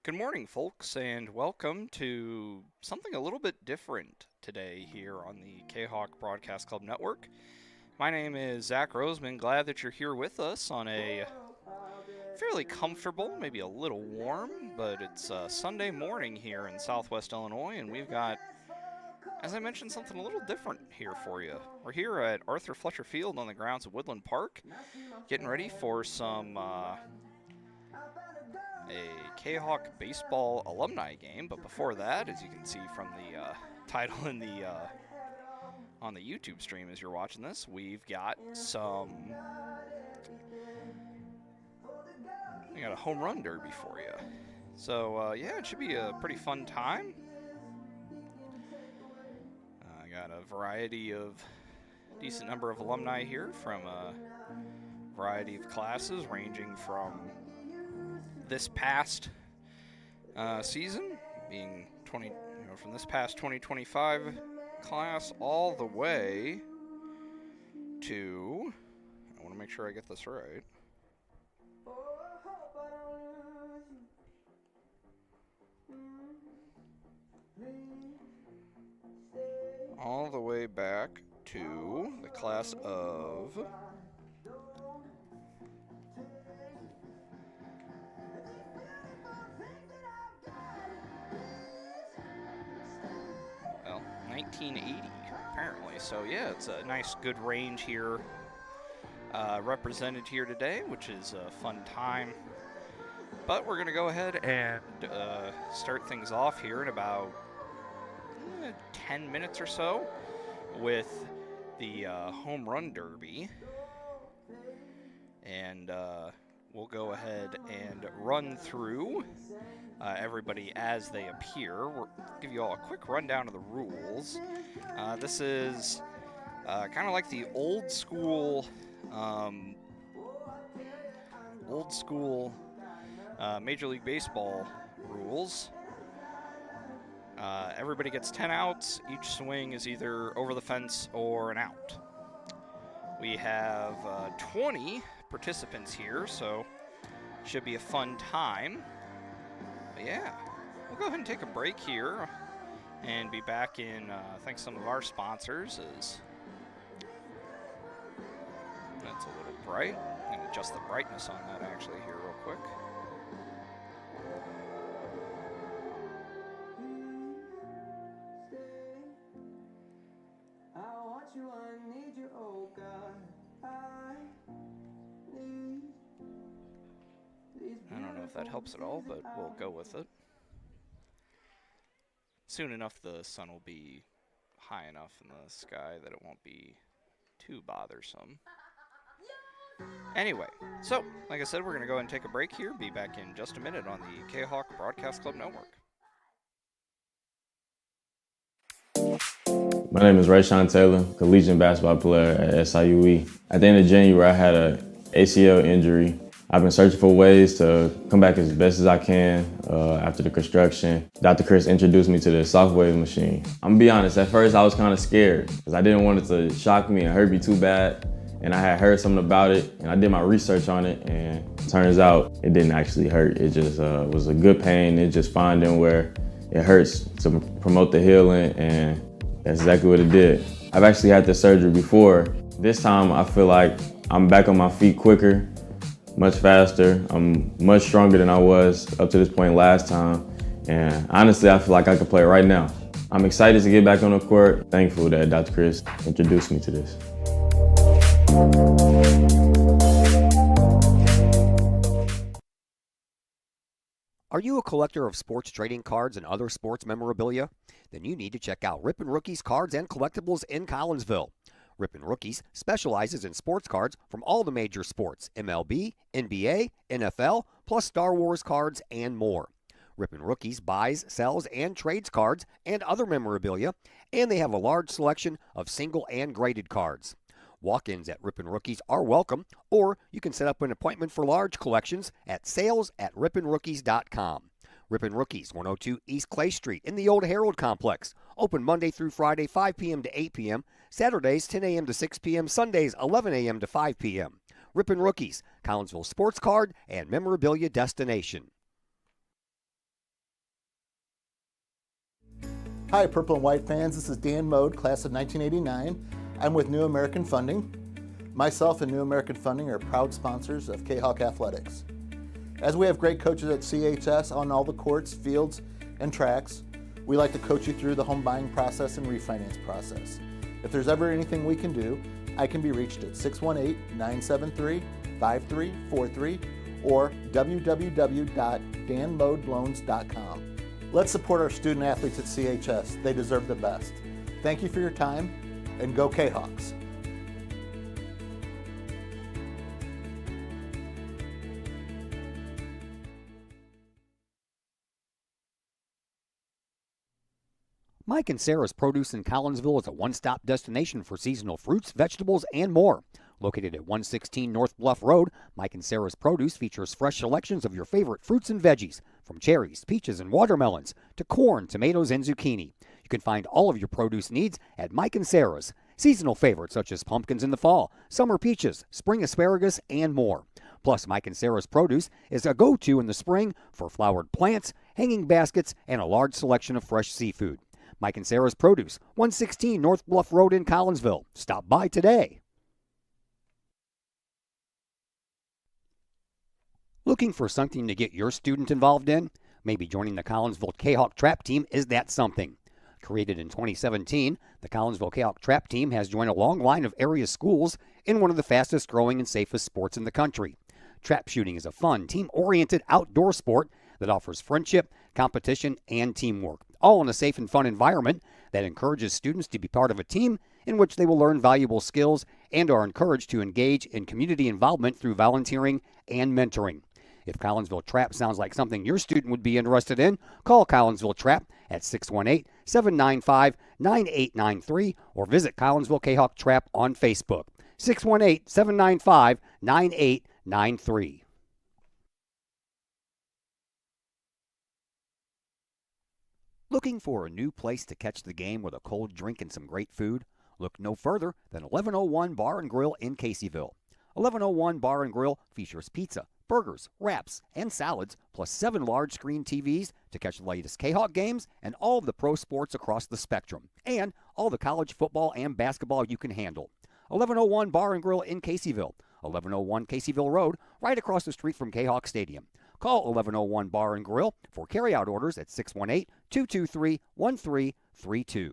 Good morning, folks, and welcome to something a little bit different today here on the Kahok Broadcast Club Network. My name is Zach Roseman. Glad that you're here with us on a fairly comfortable, maybe a little warm, but it's Sunday morning here in Southwest Illinois, and we've got, as I mentioned, something a little different here for you. We're here at Arthur Fletcher Field on the grounds of Woodland Park, getting ready for some a Kahawk baseball alumni game. But before that, as you can see from the title in the on the YouTube stream as you're watching this, we've got we got a home run derby for you. So yeah, it should be a pretty fun time. I got a decent number of alumni here from a variety of classes, ranging from this past season, being from this past 2025 class all the way to, I want to make sure I get this right, all the way back to the class of 1980, apparently. So yeah, it's a nice, good range here represented here today, which is a fun time. But we're going to go ahead and start things off here in about 10 minutes or so with the home run derby. And we'll go ahead and run through everybody as they appear. We'll give you all a quick rundown of the rules. This is kind of like the old school Major League Baseball rules. Everybody gets 10 outs. Each swing is either over the fence or an out. We have 20 participants here, so should be a fun time. But yeah, we'll go ahead and take a break here and be back in thanks to some of our sponsors. That's a little bright. I'm going to adjust the brightness on that actually here real quick. I don't know if that helps at all, but we'll go with it. Soon enough, the sun will be high enough in the sky that it won't be too bothersome. Anyway, so, like I said, we're going to go ahead and take a break here. Be back in just a minute on the Kahawk Broadcast Club Network. My name is Rayshawn Taylor, collegiate basketball player at SIUE. At the end of January, I had an ACL injury. I've been searching for ways to come back as best as I can after the construction. Dr. Chris introduced me to the Sofwave machine. I'm gonna be honest, at first I was kind of scared because I didn't want it to shock me and hurt me too bad. And I had heard something about it and I did my research on it, and it turns out it didn't actually hurt. It just was a good pain. It just finding where it hurts to promote the healing, and that's exactly what it did. I've actually had this surgery before. This time I feel like I'm back on my feet quicker, much faster. I'm much stronger than I was up to this point last time. And honestly, I feel like I could play right now. I'm excited to get back on the court. Thankful that Dr. Chris introduced me to this. Are you a collector of sports trading cards and other sports memorabilia? Then you need to check out Rippin' Rookies Cards and Collectibles in Collinsville. Rippin' Rookies specializes in sports cards from all the major sports, MLB, NBA, NFL, plus Star Wars cards and more. Rippin' Rookies buys, sells, and trades cards and other memorabilia, and they have a large selection of single and graded cards. Walk-ins at Rippin' Rookies are welcome, or you can set up an appointment for large collections at sales@rippinrookies.com. Rippin' Rookies, 102 East Clay Street in the Old Herald Complex. Open Monday through Friday, 5 p.m. to 8 p.m., Saturdays, 10 a.m. to 6 p.m., Sundays, 11 a.m. to 5 p.m. Rippin' Rookies, Collinsville sports card and memorabilia destination. Hi, Purple and White fans. This is Dan Mode, class of 1989. I'm with New American Funding. Myself and New American Funding are proud sponsors of Kahok Athletics. As we have great coaches at CHS on all the courts, fields, and tracks, we like to coach you through the home buying process and refinance process. If there's ever anything we can do, I can be reached at 618-973-5343 or www.danmodeloans.com. Let's support our student athletes at CHS. They deserve the best. Thank you for your time, and go Kahawks. Mike and Sarah's Produce in Collinsville is a one-stop destination for seasonal fruits, vegetables, and more. Located at 116 North Bluff Road, Mike and Sarah's Produce features fresh selections of your favorite fruits and veggies, from cherries, peaches, and watermelons, to corn, tomatoes, and zucchini. You can find all of your produce needs at Mike and Sarah's. Seasonal favorites such as pumpkins in the fall, summer peaches, spring asparagus, and more. Plus, Mike and Sarah's Produce is a go-to in the spring for flowered plants, hanging baskets, and a large selection of fresh seafood. Mike and Sarah's Produce, 116 North Bluff Road in Collinsville. Stop by today. Looking for something to get your student involved in? Maybe joining the Collinsville Kahok Trap Team is that something. Created in 2017, the Collinsville Kahok Trap Team has joined a long line of area schools in one of the fastest growing and safest sports in the country. Trap shooting is a fun, team-oriented outdoor sport that offers friendship, competition, and teamwork, all in a safe and fun environment that encourages students to be part of a team in which they will learn valuable skills and are encouraged to engage in community involvement through volunteering and mentoring. If Collinsville Trap sounds like something your student would be interested in, call Collinsville Trap at 618-795-9893 or visit Collinsville Kahok Trap on Facebook. 618-795-9893. Looking for a new place to catch the game with a cold drink and some great food? Look no further than 1101 Bar and Grill in Caseyville. 1101 Bar and Grill features pizza, burgers, wraps, and salads, plus 7 large screen TVs to catch the latest Kahawk games and all of the pro sports across the spectrum, and all the college football and basketball you can handle. 1101 Bar and Grill in Caseyville, 1101 Caseyville Road, right across the street from Kahawk Stadium. Call 1101 Bar and Grill for carryout orders at 618-223-1332.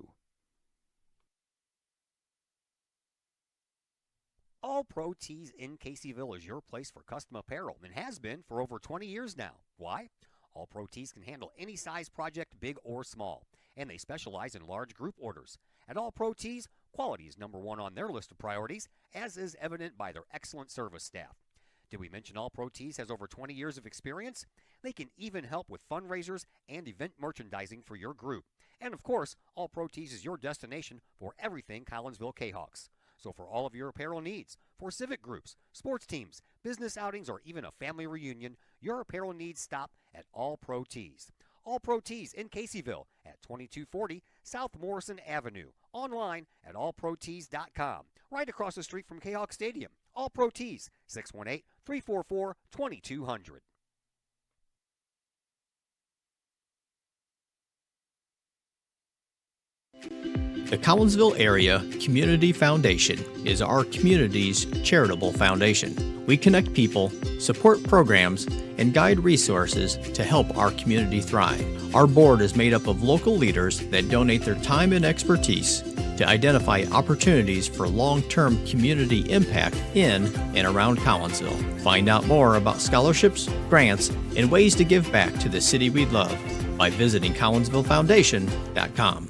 All Pro Tees in Caseyville is your place for custom apparel and has been for over 20 years now. Why? All Pro Tees can handle any size project, big or small, and they specialize in large group orders. At All Pro Tees, quality is number one on their list of priorities, as is evident by their excellent service staff. Did we mention All Pro Tees has over 20 years of experience? They can even help with fundraisers and event merchandising for your group. And of course, All Pro Tees is your destination for everything Collinsville Kahawks. So for all of your apparel needs, for civic groups, sports teams, business outings, or even a family reunion, your apparel needs stop at All Pro Tees. All Pro Tees in Caseyville at 2240 South Morrison Avenue. Online at allprotees.com. Right across the street from Kahawk Stadium. All Pro Tees, 618-344-2200. The Collinsville Area Community Foundation is our community's charitable foundation. We connect people, support programs, and guide resources to help our community thrive. Our board is made up of local leaders that donate their time and expertise to identify opportunities for long-term community impact in and around Collinsville. Find out more about scholarships, grants, and ways to give back to the city we love by visiting collinsvillefoundation.com.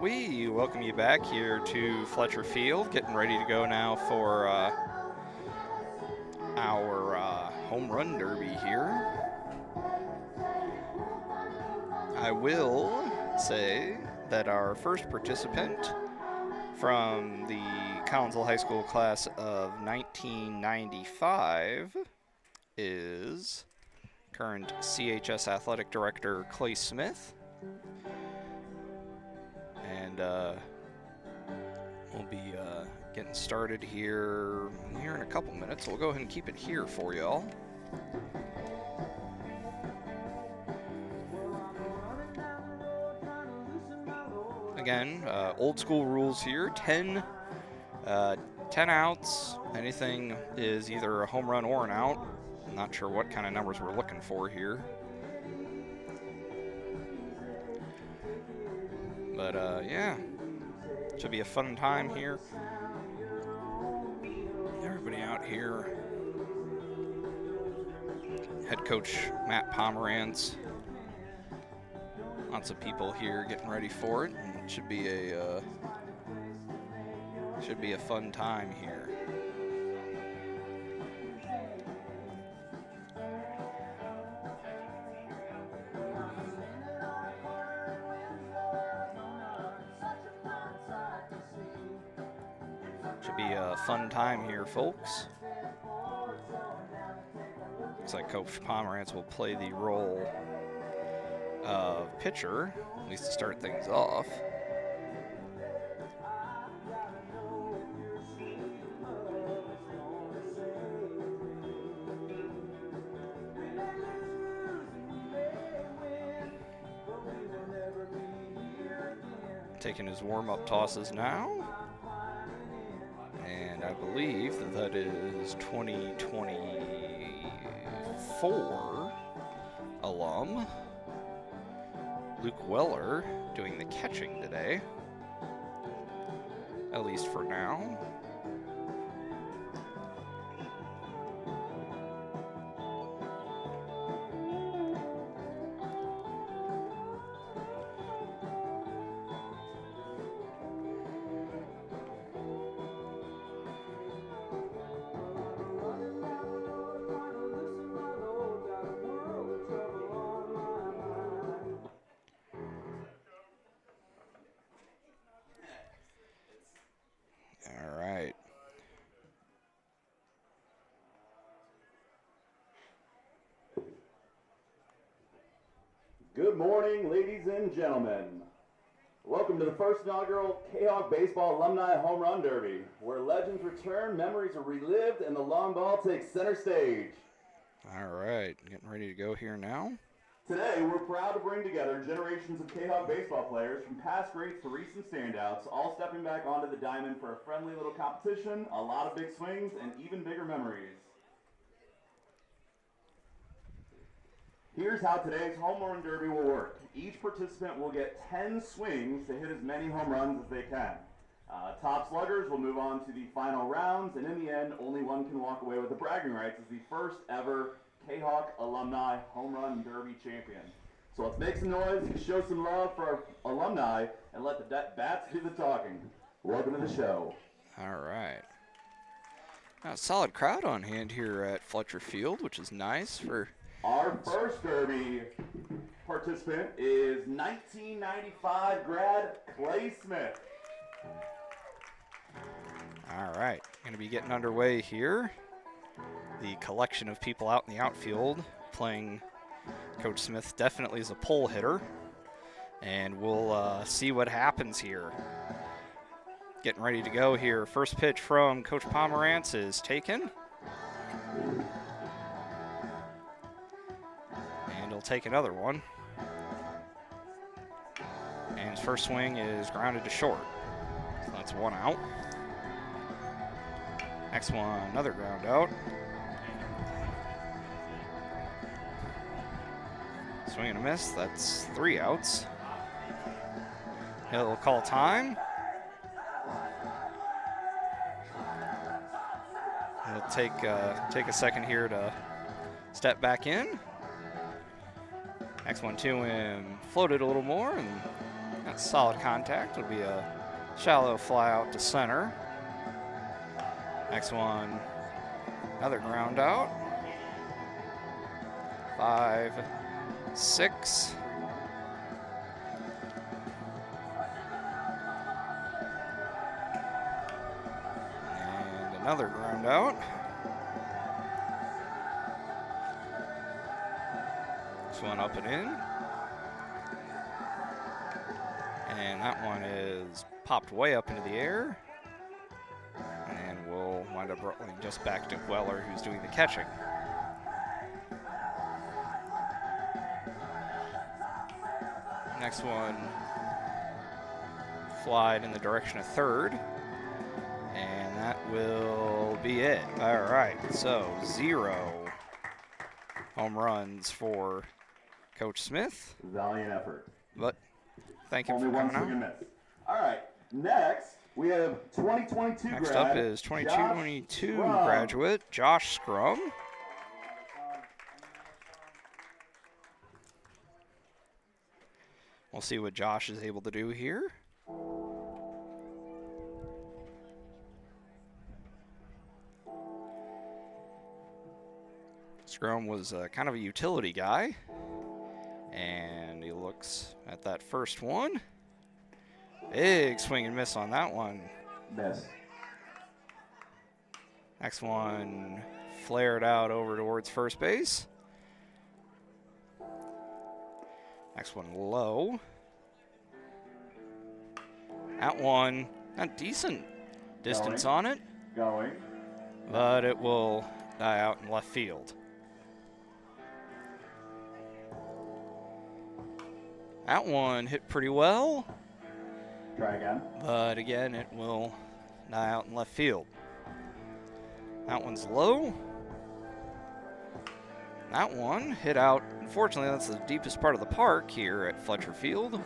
We welcome you back here to Fletcher Field, getting ready to go now for our home run derby here. I will say that our first participant from the Collinsville High School class of 1995 is current CHS Athletic Director Clay Smith. And We'll be getting started here in a couple minutes. We'll go ahead and keep it here for y'all. Again, old school rules here. 10 outs. Anything is either a home run or an out. I'm not sure what kind of numbers we're looking for here. But yeah, should be a fun time here. Everybody out here. Head coach Matt Pomerantz. Lots of people here getting ready for it. And it should be a fun time here. Should be a fun time here, folks. Looks like Coach Pomerantz will play the role of pitcher, at least to start things off. Taking his warm-up tosses now. And I believe that is 2024 alum Luke Weller doing the catching today, at least for now. Good morning, ladies and gentlemen. Welcome to the first inaugural Kahok Baseball Alumni Home Run Derby, where legends return, memories are relived, and the long ball takes center stage. All right, getting ready to go here now. Today, we're proud to bring together generations of Kahok baseball players from past greats to recent standouts, all stepping back onto the diamond for a friendly little competition, a lot of big swings, and even bigger memories. Here's how today's home run derby will work. Each participant will get 10 swings to hit as many home runs as they can. Top sluggers will move on to the final rounds, and in the end, only one can walk away with the bragging rights as the first ever Kahok Alumni Home Run Derby champion. So let's make some noise, show some love for our alumni, and let the bats do the talking. Welcome to the show. All right. Now, a solid crowd on hand here at Fletcher Field, which is nice for... Our first Derby participant is 1995 grad Clay Smith. All right, going to be getting underway here. The collection of people out in the outfield playing Coach Smith definitely is a pull hitter. And we'll see what happens here. Getting ready to go here. First pitch from Coach Pomerantz is taken. He'll take another one. And his first swing is grounded to short. So that's one out. Next one, another ground out. Swing and a miss, that's 3 outs. He'll call time. He'll take a second here to step back in. Next one to him, floated a little more, and that's solid contact. It'll be a shallow fly out to center. Next one, another ground out. 5, 6. And another ground out. This one up and in. And that one is popped way up into the air. And we'll wind up rolling just back to Weller, who's doing the catching. Next one flied in the direction of third. And that will be it. All right, so 0 home runs for Coach Smith. Valiant effort. But thank you Only for one coming swing and out. miss. All right, next we have 2022 Next grad. up is 2022 Josh graduate Josh Scrum. We'll see what Josh is able to do here. Scrum was kind of a utility guy, and he looks at that first one. Big swing and miss on that one. Miss. Next one flared out over towards first base. Next one low. That one, not decent distance on it, Going. but it will die out in left field. That one hit pretty well, Try again. but again, it will die out in left field. That one's low. That one hit out. Unfortunately, that's the deepest part of the park here at Fletcher Field.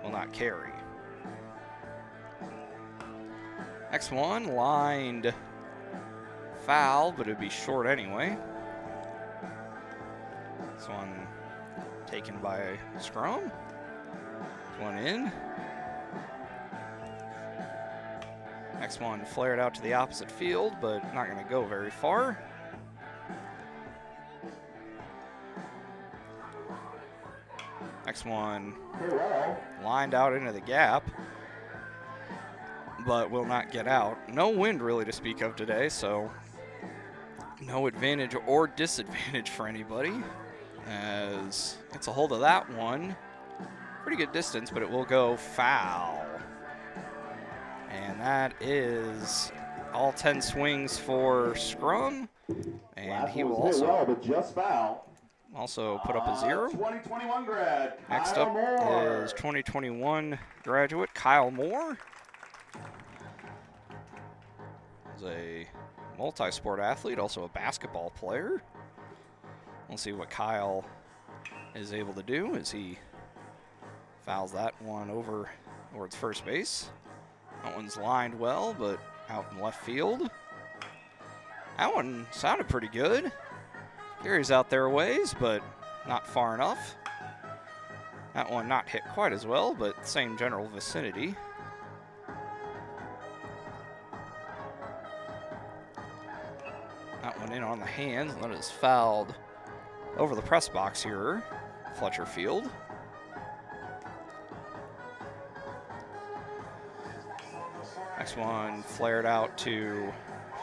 Will not carry. Next one, lined foul, but it'd be short anyway. This one taken by Scrum. This one in. Next one flared out to the opposite field, but not going to go very far. Next one lined out into the gap, but will not get out. No wind really to speak of today, so no advantage or disadvantage for anybody, as gets a hold of that one. Pretty good distance, but it will go foul. And that is all 10 swings for Scrum, and he will also but just foul. put up a 0. 2021 grad. Next Kyle up Moore. is 2021 graduate Kyle Moore. He's a multi-sport athlete, also a basketball player. We'll see what Kyle is able to do as he fouls that one over towards first base. That one's lined well, but out in left field. That one sounded pretty good. Carries out there a ways, but not far enough. That one not hit quite as well, but same general vicinity. That one in on the hands, and that is fouled over the press box here, Fletcher Field. Next one flared out to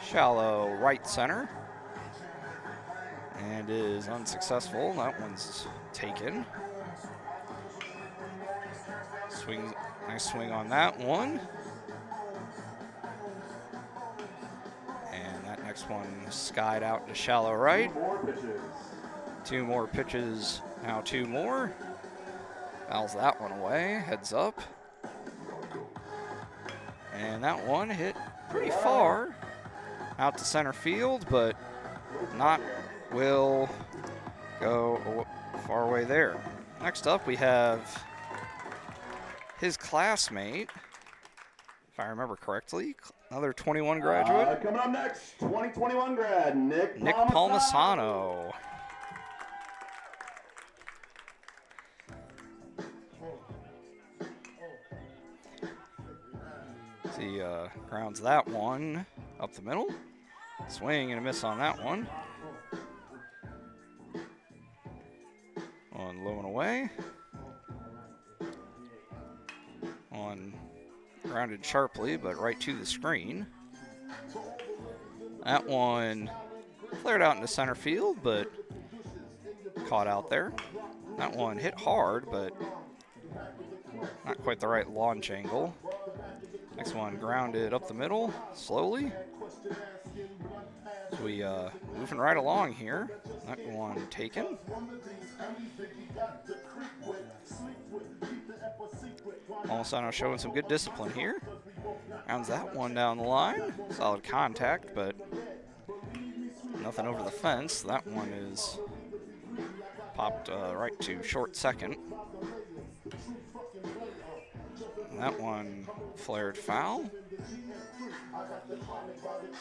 shallow right center and is unsuccessful. That one's taken. Nice swing on that one. And that next one skied out to shallow right. 2 more pitches. 2 more pitches, now 2 more. Fouls that one away, heads up. And that one hit pretty far out to center field, but not will go far away there. Next up, we have his classmate, if I remember correctly, another 21 graduate, Coming up next, 2021 grad, Nick Palmisano. He grounds that one up the middle. Swing and a miss on that one. One low and away. One grounded sharply, but right to the screen. That one flared out into center field, but caught out there. That one hit hard, but not quite the right launch angle. Next one grounded up the middle, slowly. So we moving right along here. That one taken. Almost showing some good discipline here. Rounds that one down the line. Solid contact, but nothing over the fence. That one is popped right to short second. That one flared foul.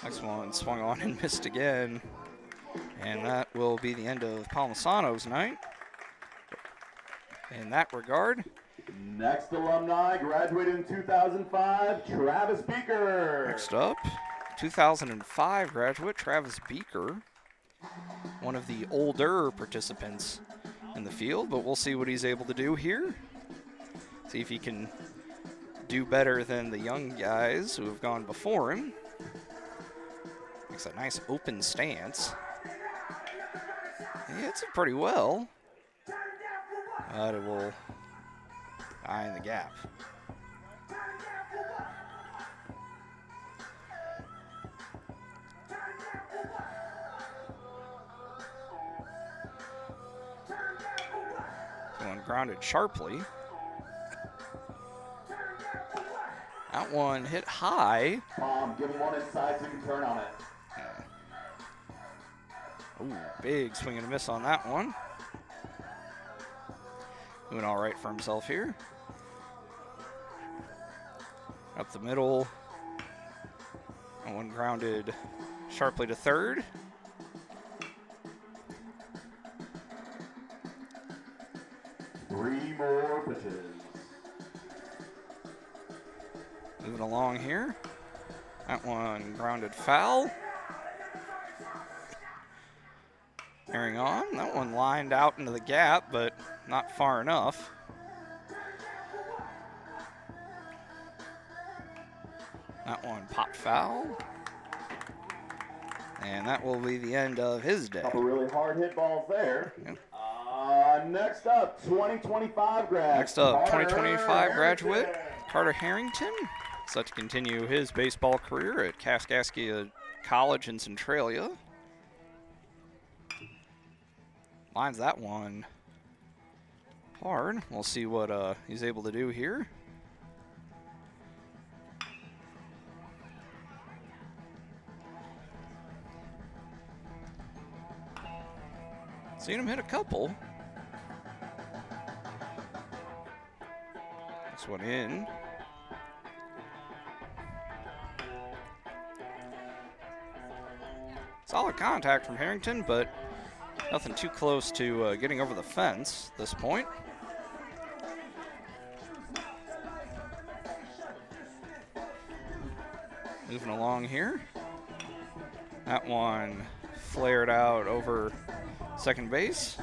Next one swung on and missed again. And that will be the end of Palmisano's night. In that regard. Next alumni graduated in 2005, Travis Beaker. Next up, 2005 graduate Travis Beaker. One of the older participants in the field, but we'll see what he's able to do here. See if he can do better than the young guys who have gone before him. Makes a nice open stance. He hits it pretty well. But it will eye in the gap. One grounded sharply. That one hit high. Give him one inside so you can turn on it. Ooh, big swing and a miss on that one. Doing all right for himself here. Up the middle. That one grounded sharply to third. Three more pitches. Moving along here. That one grounded foul. Carrying on. That one lined out into the gap, but not far enough. That one popped foul. And that will be the end of his day. Couple really hard hit balls there. Yep. Next up, 2025 grad. Next up, Carter 2025 graduate Harrington. Carter Harrington. Set to continue his baseball career at Kaskaskia College in Centralia. Lines that one hard. We'll see what he's able to do here. Seen him hit a couple. This one in. Solid contact from Harrington, but nothing too close to getting over the fence at this point. Moving along here. That one flared out over second base.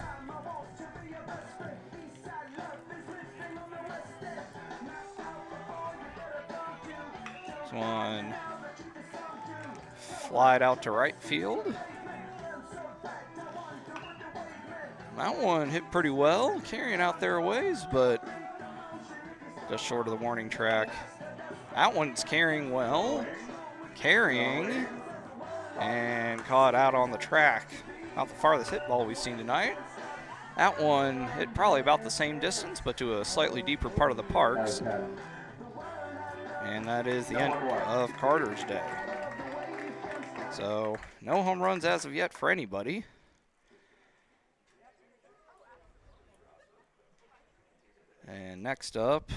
This one flied out to right field. That one hit pretty well, carrying out there a ways, but just short of the warning track. That one's carrying well, and caught out on the track. Not the farthest hit ball we've seen tonight. That one hit probably about the same distance, but to a slightly deeper part of the parks. And that is the end of Carter's day. So no home runs as of yet for anybody. And next up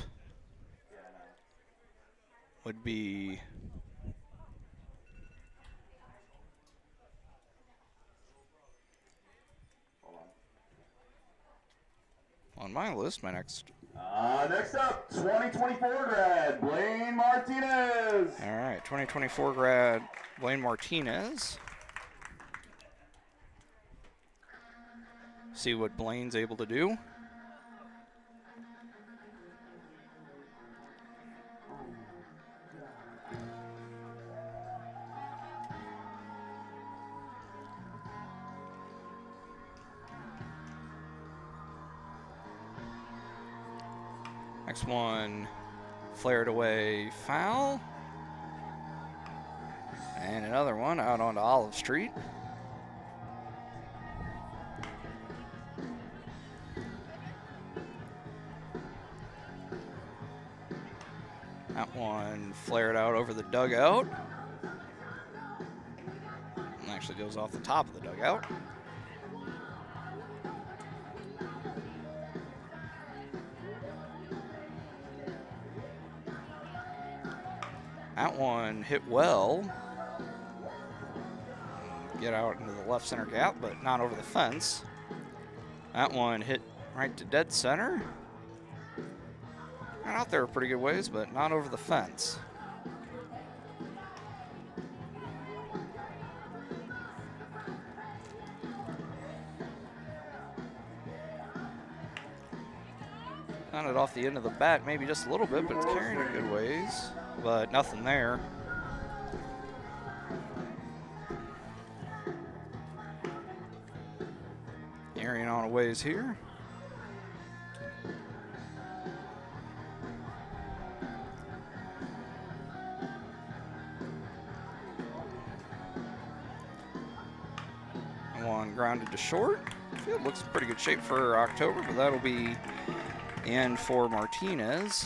would be on my list, Next up, 2024 grad, Blaine Martinez. All right, 2024 grad, Blaine Martinez. See what Blaine's able to do. Next one Flared away foul. And another one out onto Olive Street. That one flared out over the dugout. And actually goes off the top of the dugout. That one hit well. Get out into the left center gap, but not over the fence. That one hit right to dead center. Got out there a pretty good ways, but not over the fence. Got it off the end of the bat, maybe just a little bit, but it's carrying it good ways. But nothing there. Carrying on a ways here. One grounded to short. Field looks in pretty good shape for October, but that'll be the end for Martinez.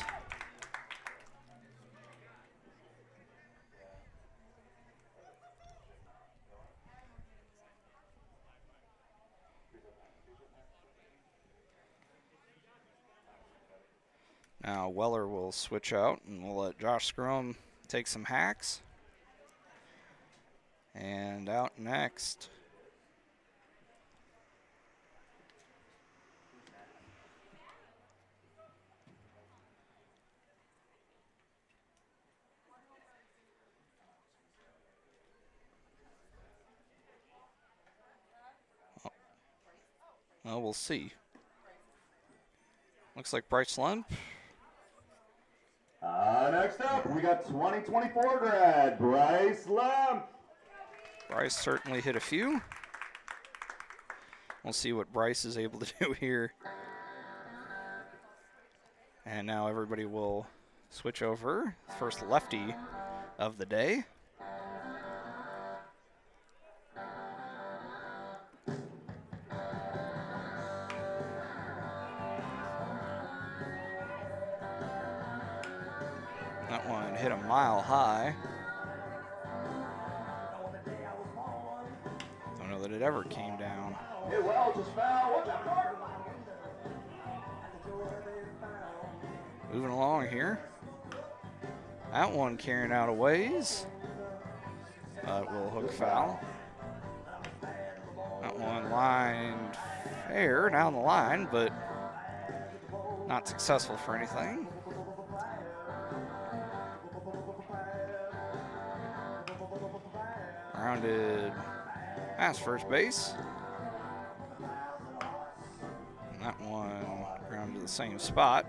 Now Weller will switch out, and we'll let Josh Scrum take some hacks. And out next, well, we'll see. Looks like Bryce Lemp. Next up, we got 2024 grad, Bryce Lemp. Bryce certainly hit a few. We'll see what Bryce is able to do here. And now everybody will switch over. First lefty of the day. That one hit a mile high. Don't know that it ever came down. Hey, well, just foul. Watch out, guard. Moving along here. That one carrying out a ways. Will hook foul. That one lined fair down the line, but not successful for anything. Rounded past first base. And that one grounded to the same spot.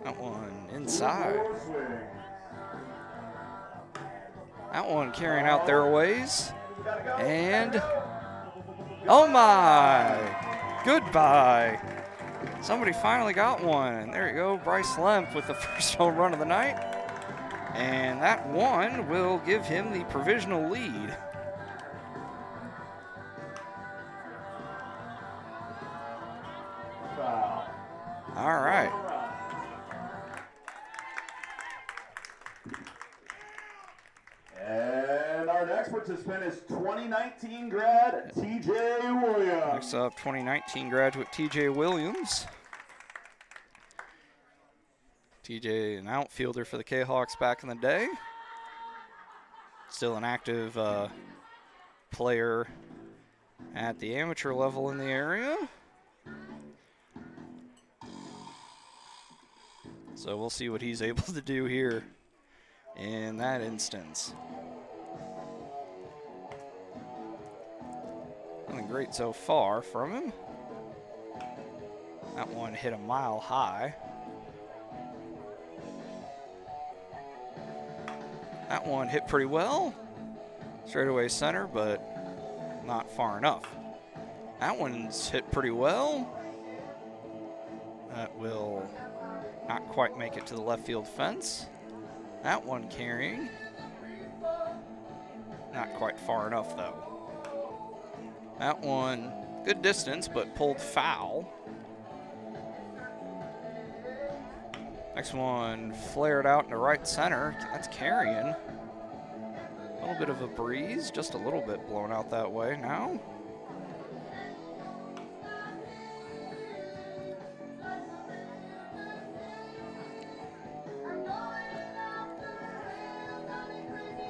That one inside. That one carrying out their ways. And oh my, goodbye. Somebody finally got one. There you go, Bryce Lemp with the first home run of the night. And that one will give him the provisional lead. Foul. All right. And our next participant is 2019 grad, TJ Williams. Next up, 2019 graduate TJ Williams. TJ, an outfielder for the Kahawks back in the day. Still an active player at the amateur level in the area. So we'll see what he's able to do here in that instance. Nothing great so far from him. That one hit a mile high. That one hit pretty well. Straightaway center, but not far enough. That one's hit pretty well. That will not quite make it to the left field fence. That one carrying. Not quite far enough, though. That one, good distance, but pulled foul. Next one flared out into right center. That's carrying. A little bit of a breeze, just a little bit blown out that way now.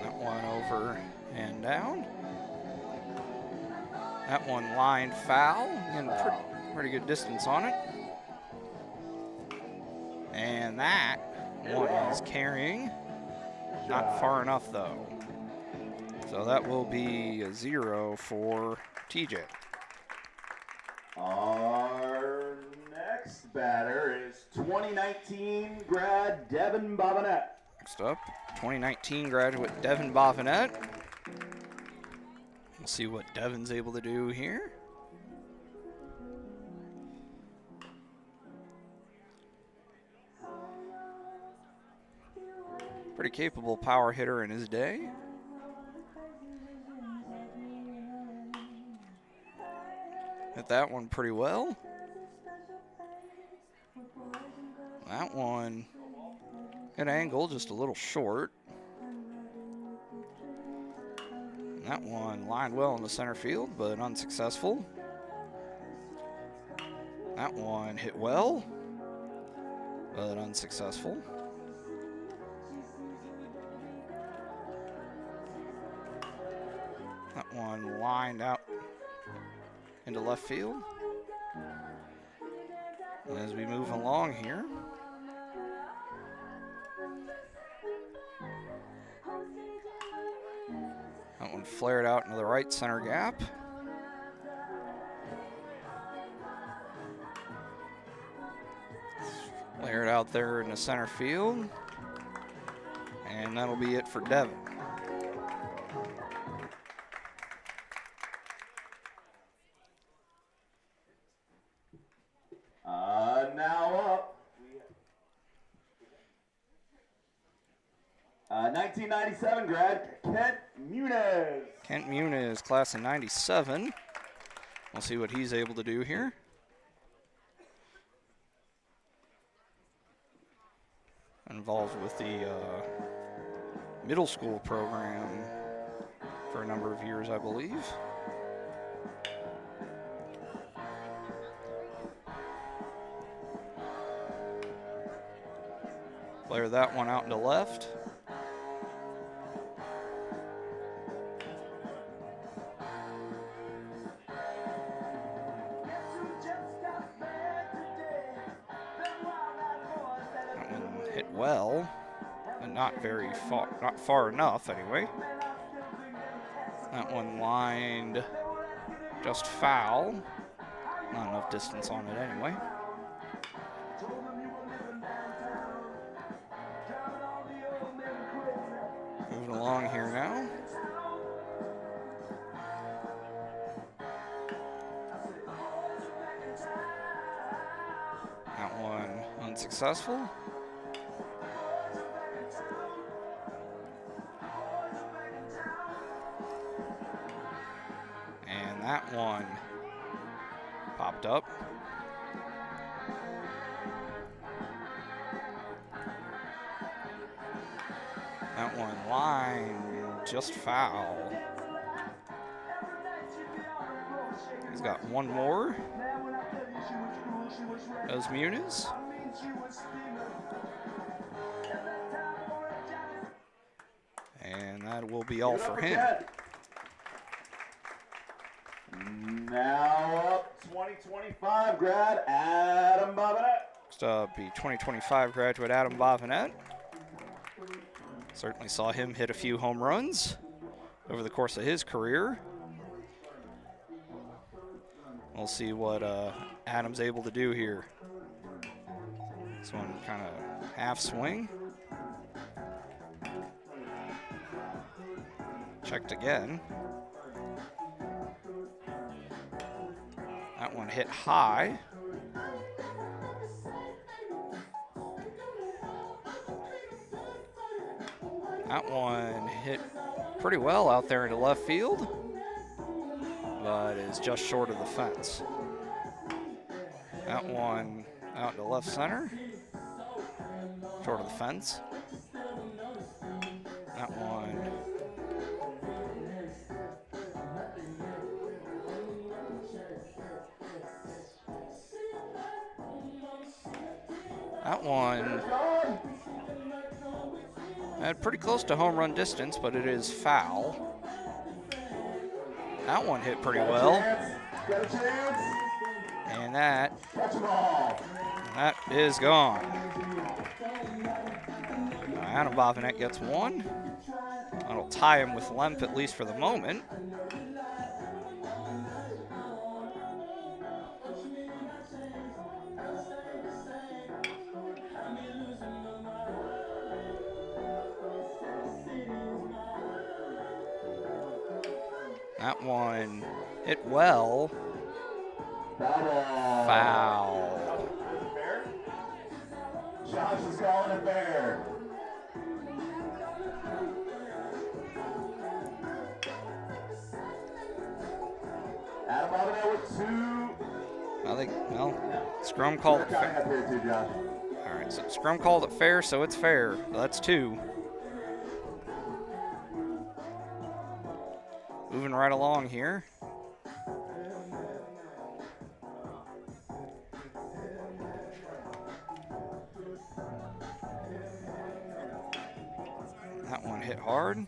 That one over and down. That one lined foul, and pretty good distance on it. And that one is carrying. Not far enough, though. So that will be a 0 for TJ. Our next batter is 2019 grad Devin Bobinet. Next up, 2019 graduate Devin Bobinet. We'll see what Devin's able to do here. Pretty capable power hitter in his day. Hit that one pretty well. That one, good angle, just a little short. That one lined well in the center field, but unsuccessful. That one hit well, but unsuccessful. That one lined out into left field. And as we move along here, that one flared out into the right center gap. Flared out there in the center field. And that'll be it for Devin. Now up. 1997 grad Kent Muniz. Kent Muniz, class of 97. We'll see what he's able to do here. Involved with the middle school program for a number of years, I believe. Flare that one out into left. That one hit well, and not very far, not far enough anyway. That one lined just foul. Not enough distance on it anyway. Moving along here now. That one unsuccessful. And that one popped up. That one line just foul. He's got one more. Does Muniz. And that will be all for him. Now up 2025 grad Adam Bobinet. Next up, the 2025 graduate Adam Bobinet. Certainly saw him hit a few home runs over the course of his career. We'll see what Adam's able to do here. This one kind of half swing. Checked again. That one hit high. That one hit pretty well out there into left field, but is just short of the fence. That one out to left center, short of the fence. That one at pretty close to home run distance, but it is foul. That one hit pretty well. And that is gone. Adam Bobinet gets one. That'll tie him with Lemp, at least for the moment. That one hit well. Foul. Josh is calling it fair. Adam Bobinet with two. I think, well, Scrum called it fair. All right, so Scrum called it fair, so it's fair. That's two. Moving right along here. That one hit hard.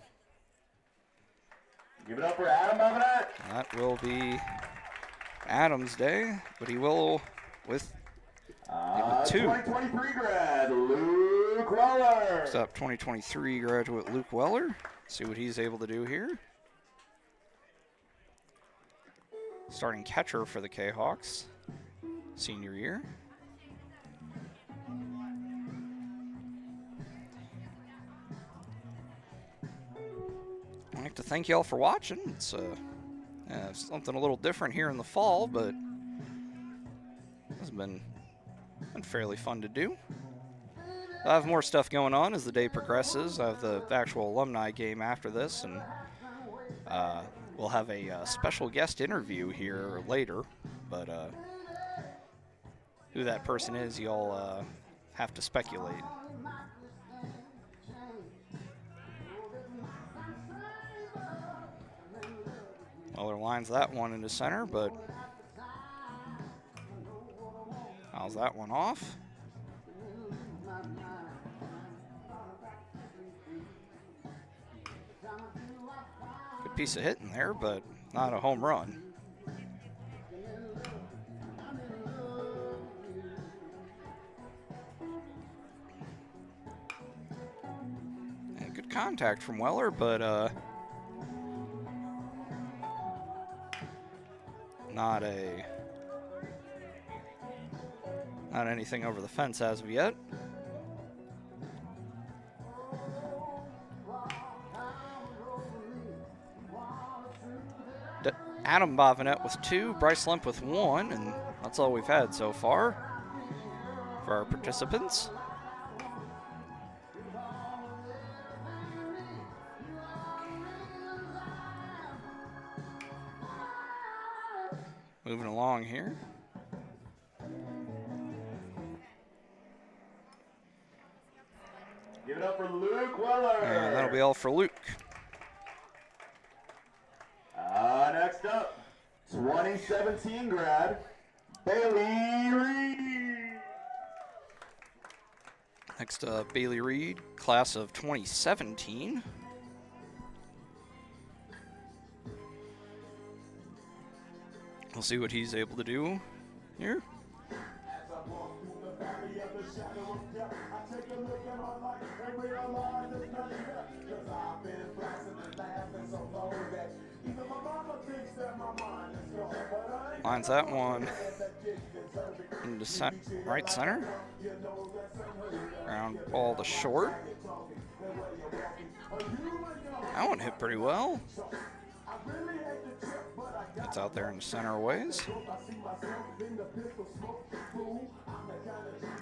Give it up for Adam Bobinet. That will be Adam's day, but he will with two. 2023 grad, Luke Weller. Next up, 2023 graduate Luke Weller. See what he's able to do here. Starting catcher for the Kahawks, senior year. I'd like to thank you all for watching. It's something a little different here in the fall, but it's been fairly fun to do. I have more stuff going on as the day progresses. I have the actual alumni game after this, and we'll have a special guest interview here later, but who that person is, you'll have to speculate. Weller lines that one into center, but fouls that one off. Good piece of hitting there, but not a home run. And good contact from Weller, but not anything over the fence as of yet. Adam Bobinet with two, Bryce Lemp with one, and that's all we've had so far for our participants. Moving along here. Give it up for Luke Weller. And that'll be all for Luke. Next up, 2017 grad, Bailey Reed. Next up, Bailey Reed, class of 2017. We'll see what he's able to do here. Lines that one into right center. Ground ball to short. That one hit pretty well. It's out there in the center ways.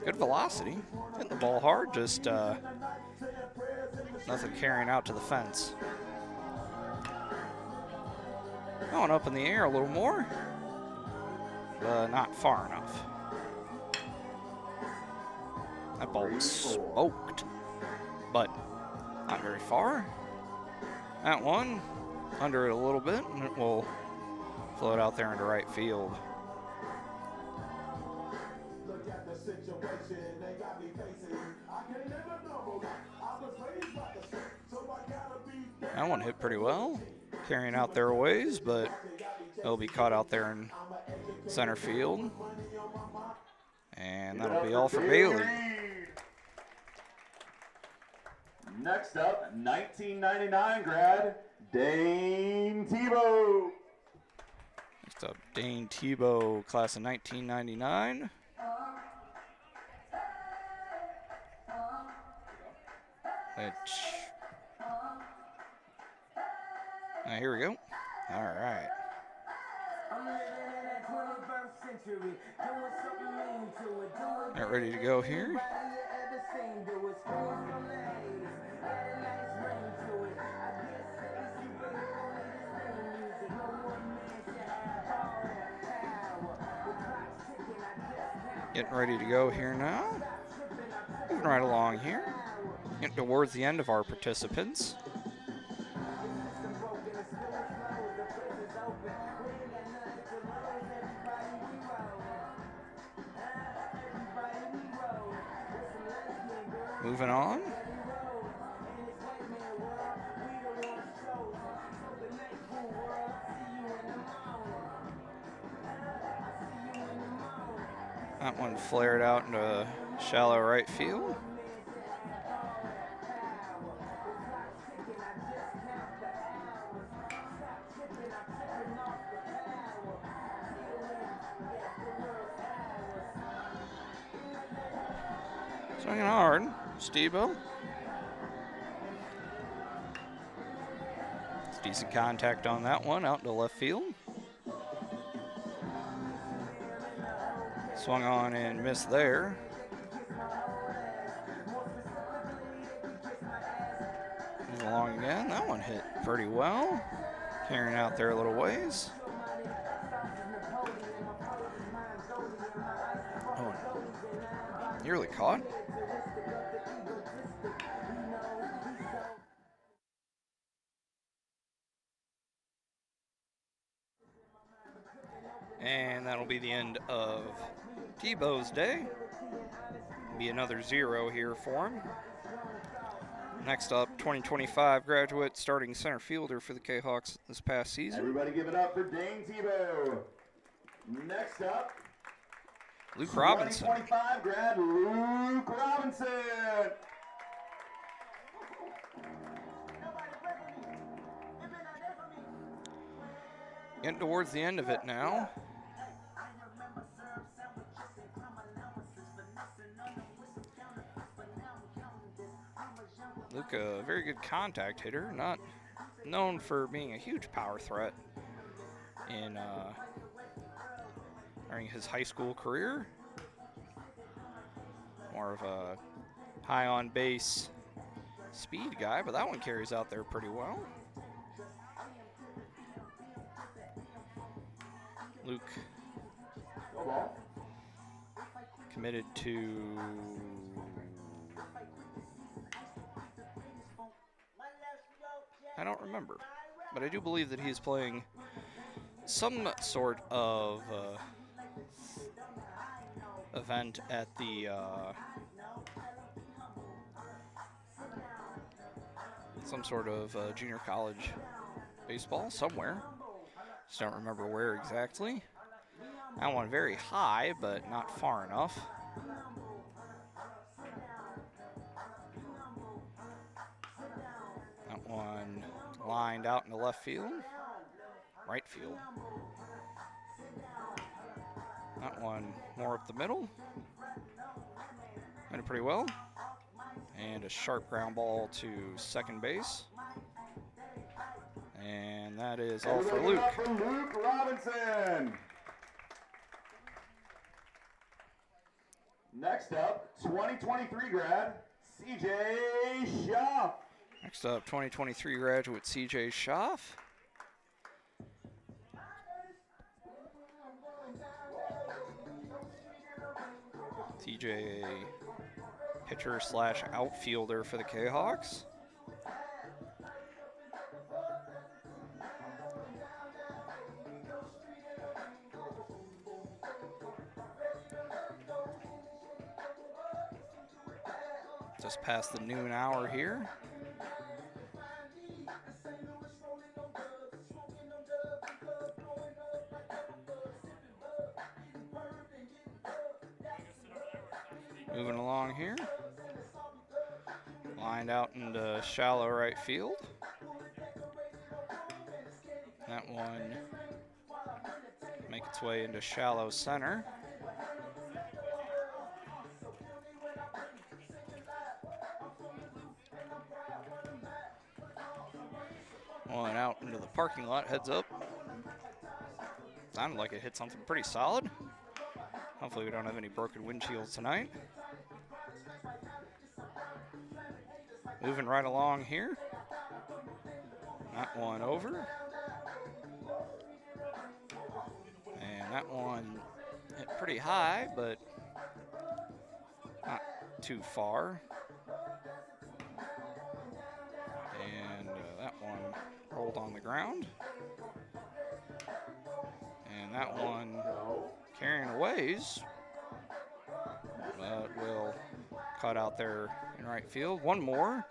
Good velocity. Hitting the ball hard, just nothing carrying out to the fence. Going up in the air a little more, but not far enough. That ball was smoked, but not very far. That one, under it a little bit, and it will float out there into right field. That one hit pretty well, carrying out their ways, but it'll be caught out there in center field. And that'll be all for Bailey. Next up, 1999 grad, Dane Tebow. Next up, Dane Tebow, class of 1999. Here we go. All right. Get ready to go here. Getting ready to go here now. Moving right along here. Getting towards the end of our participants. Moving on. That one flared out into shallow right field. Swinging hard, Stebo. It's decent contact on that one, out to left field. Swung on and missed there. Move along again. That one hit pretty well. Carrying out there a little ways. Oh, nearly caught. And that'll be the end of Tebow's day. Be another 0 here for him. Next up, 2025 graduate starting center fielder for the Kahawks this past season. Everybody give it up for Dane Tebow. Next up, Luke Robinson. 2025 grad Luke Robinson. Getting towards the end of it now. Luke, a very good contact hitter, not known for being a huge power threat in during his high school career. More of a high on base speed guy, but that one carries out there pretty well. Luke committed to I don't remember, but I do believe that he's playing some sort of event at the some sort of junior college baseball somewhere. Just don't remember where exactly. That one very high, but not far enough. That one lined out into left field, right field. That one more up the middle. Went pretty well. And a sharp ground ball to second base. And And that is all for Everybody give it Luke. up for Luke Robinson. Next up, 2023 grad, CJ Shaw. Next up, 2023 graduate CJ Schaff. CJ, a pitcher slash outfielder for the Kahawks. Just past the noon hour here. Moving along here. Lined out into shallow right field. That one make its way into shallow center. One out into the parking lot, heads up. Sounded like it hit something pretty solid. Hopefully we don't have any broken windshields tonight. Moving right along here. That one over. And that one hit pretty high, but not too far. And that one rolled on the ground. And that one carrying a ways, but will cut out there in right field. One more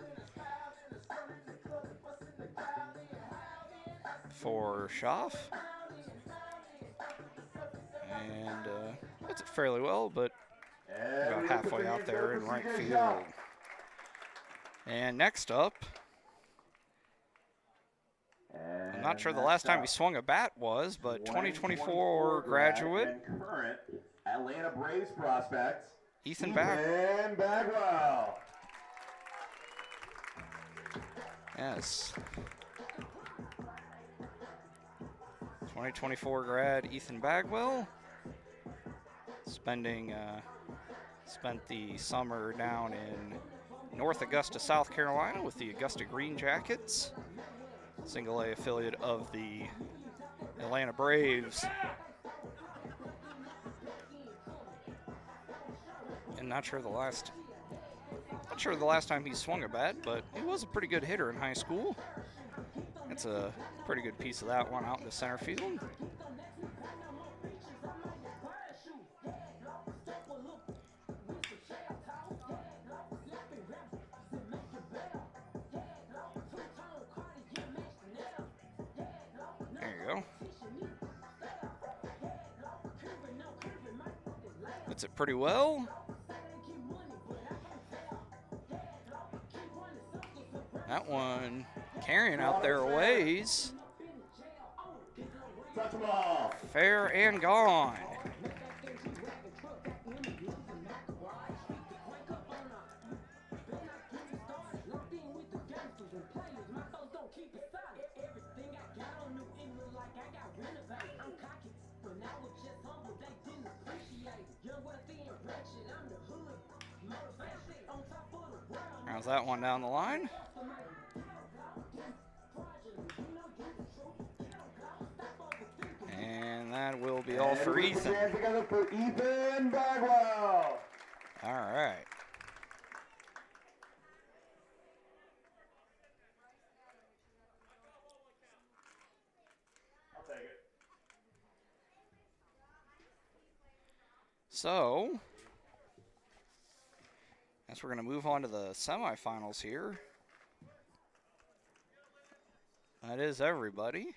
for Schaff. And hits it fairly well, but about halfway out there in right field. And next up, I'm not sure the last time he swung a bat was, but 2024 graduate and current Atlanta Braves prospect Ethan Bagwell. Yes. 2024 grad Ethan Bagwell. Spent the summer down in North Augusta, South Carolina with the Augusta Green Jackets, single A affiliate of the Atlanta Braves. And not sure the last time he swung a bat, but he was a pretty good hitter in high school. That's a pretty good piece of that one out into center field. There you go. Hits it pretty well. That one carrying out there a ways. Touch ball. Fair and gone. How's that one down the line? And that will be all for Ethan. Hands together for Ethan Bagwell. All right. I'll take it. So, guess we're going to move on to the semifinals here. That is everybody.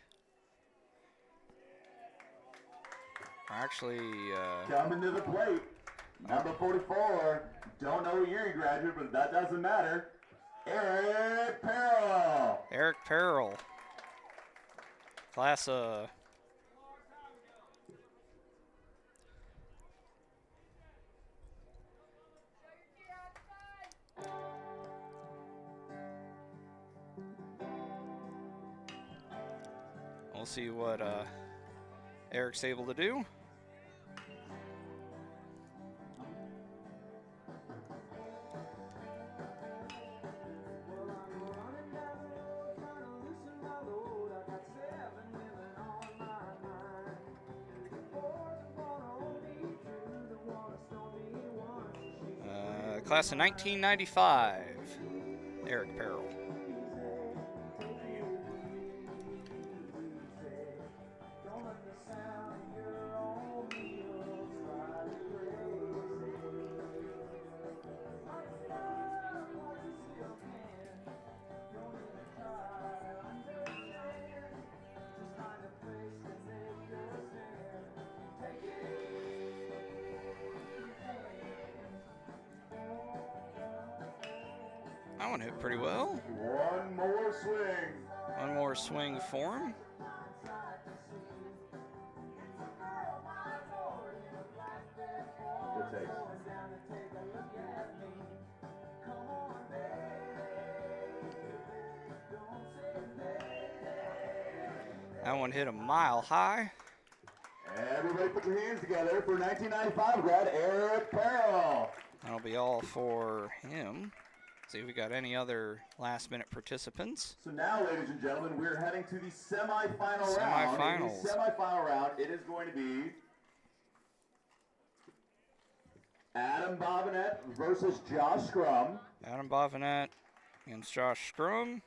Actually, Coming to the plate, number 44. Don't know what year he graduated, but that doesn't matter. Eric Perrell. Eric Perrell. Class We'll see what Eric's able to do. Class of 1995, Eric Perrell. That one hit pretty well. One more swing. One more swing for him. Good takes. That one hit a mile high. Everybody put your hands together for 1995 grad Eric Perrell. That'll be all for him. See if we got any other last-minute participants. So now, ladies and gentlemen, we're heading to the semifinal round. Semifinals. In the semifinal round, it is going to be Adam Bobinet versus Josh Scrum. Adam Bobinet against Josh Scrum.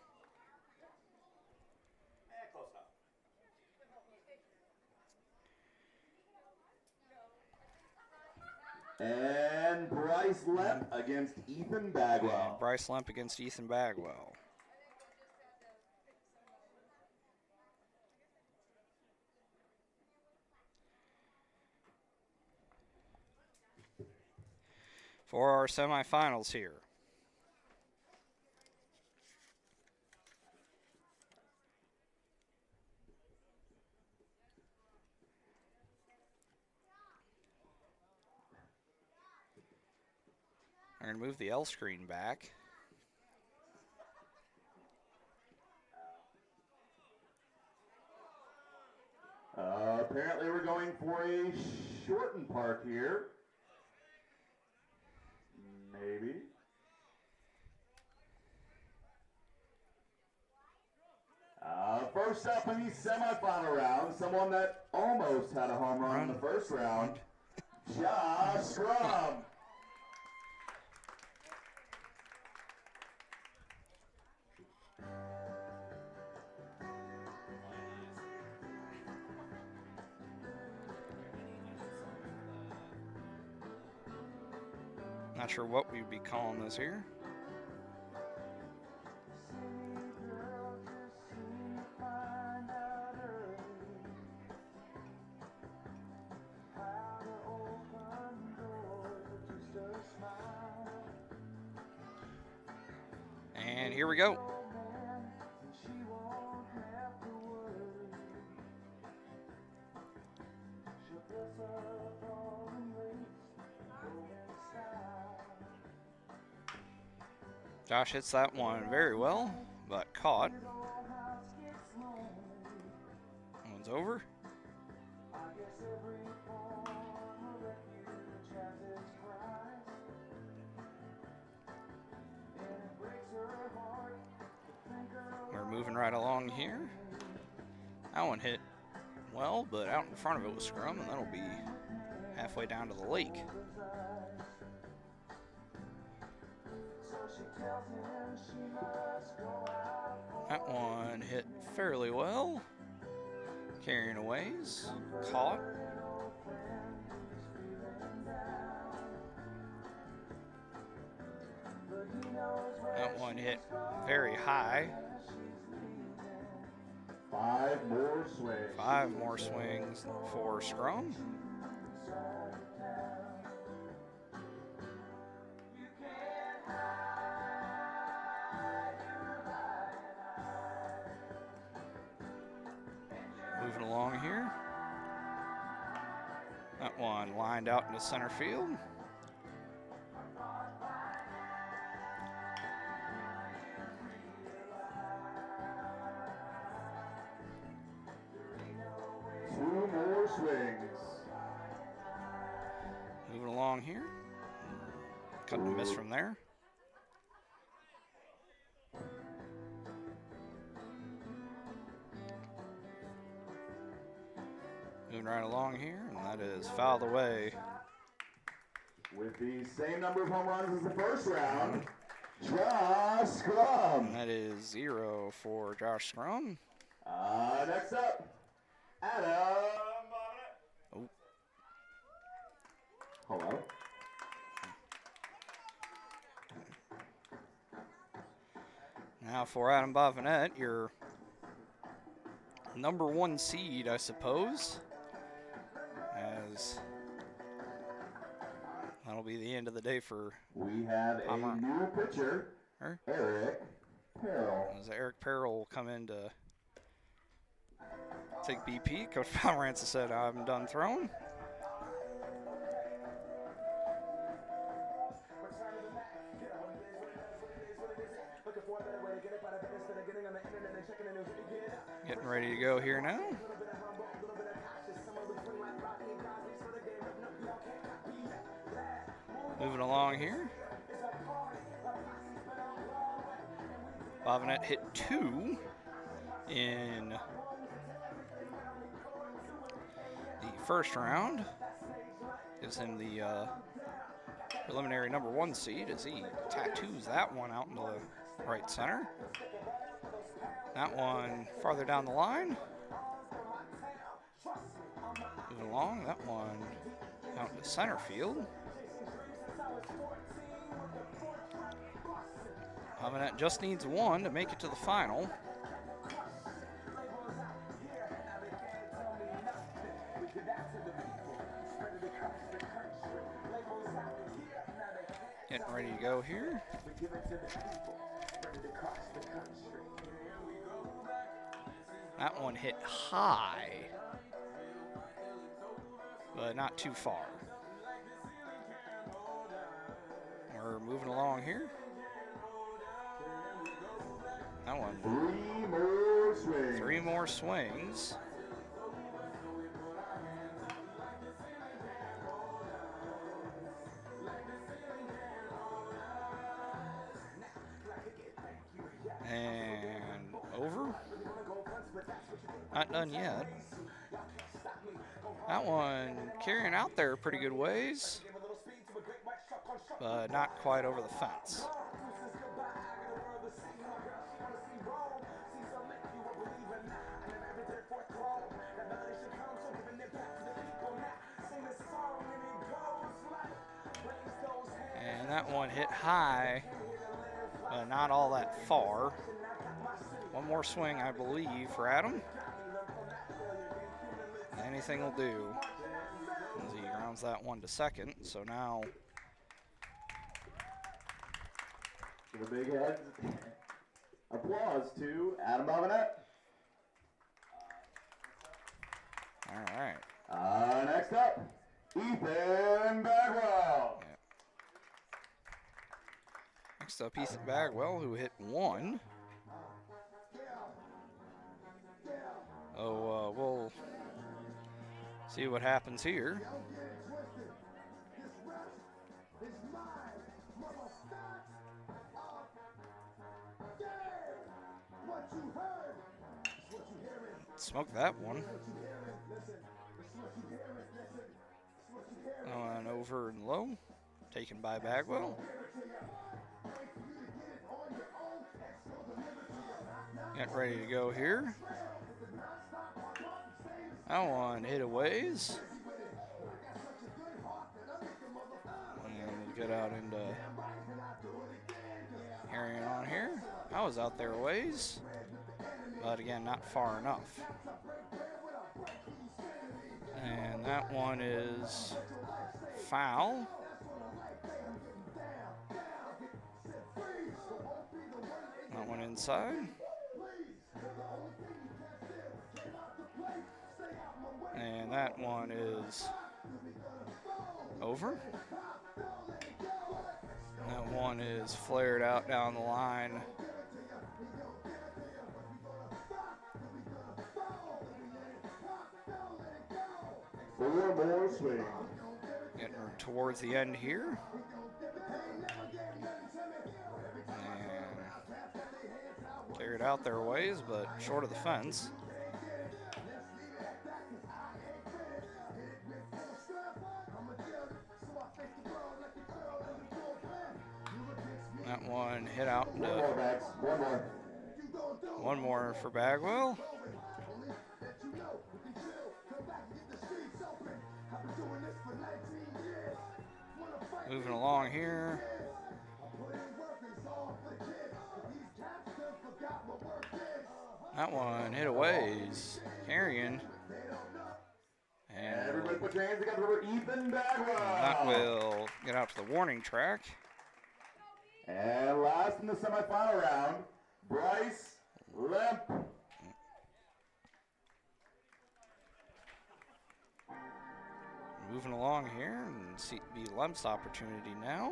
And Bryce Lemp against Ethan Bagwell. And Bryce Lemp against Ethan Bagwell. For our semifinals here. I'm going to move the L screen back. Apparently we're going for a shortened park here. Maybe. First up in the semifinal round, someone that almost had a home run in the first round, Josh Scrum. Not sure what we'd be calling this here. And here we go. Josh hits that one very well, but caught. That one's over. We're moving right along here. That one hit well, but out in front of it was Scrum, and that'll be halfway down to the lake. That one hit fairly well. Carrying a ways. Caught. That one hit very high. 5 more swings. 5 more swings for Scrum. Moving along here. That one lined out into center field. along here. Cut and miss from there. Moving right along here, and that is fouled away. With the same number of home runs as the first round, Josh Scrum. And that is 0 for Josh Scrum. Next up, Adam. Oh. Hello. Now for Adam Bovinette, your number 1 seed, I suppose. As that'll be the end of the day for We have a new pitcher, Eric Perrell. As Eric Perrell will come in to take BP. Coach Pomerantz has said, I'm done throwing. Getting ready to go here now. Moving along here. Bovinette hit 2 in the first round. Gives him the preliminary number 1 seed as he tattoos that one out into the right center. That one farther down the line. Moving along, that one out into center field. Bovinette just needs 1 to make it to the final. Getting ready to go here. That one hit high, but not too far. We're moving along here. That one. 3 more swings. 3 more swings. And over. Not done yet. That one carrying out there a pretty good ways, but not quite over the fence. And that one hit high, but not all that far. 1 more swing, I believe, for Adam. Anything will do. As he grounds that one to second. So now Give a big head. Applause to Adam Bovinette. all right. Next up, Ethan Bagwell. Yeah. Next up, Ethan Bagwell, who hit 1. Oh, we'll see what happens here. Smoke that one. And over and low, taken by Bagwell. Get ready to go here. That one hit a ways. And we'll get out into carrying on here. I was out there a ways, but again, not far enough. And that one is foul. That one inside. And that one is over. That one is flared out down the line. Four more swings. Getting towards the end here. And carried out their ways, but short of the fence. That one hit out into one more for Bagwell. Moving along here. That one hit a ways. Carrying. And everybody put your hands together for Ethan Bagwell. That will get out to the warning track. And last in the semifinal round, Bryce Lemp. Moving along here, and see be Lemp's opportunity now.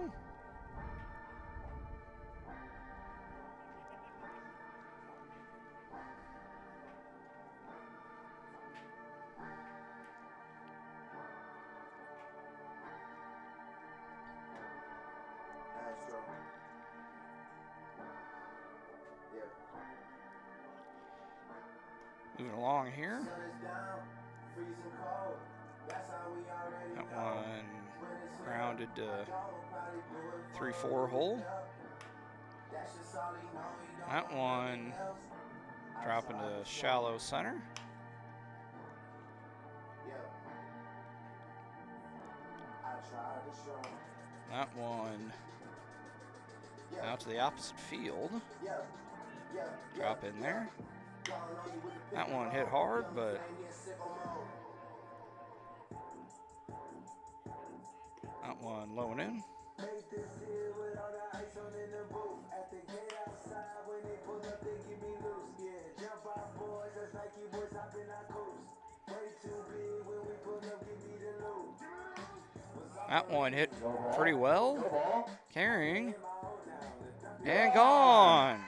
Moving along here. That one grounded to 3-4 hole. That one dropping to shallow center. That one out to the opposite field. Drop in there. That one hit hard, but that one low and in. That one hit pretty well. Carrying. And gone.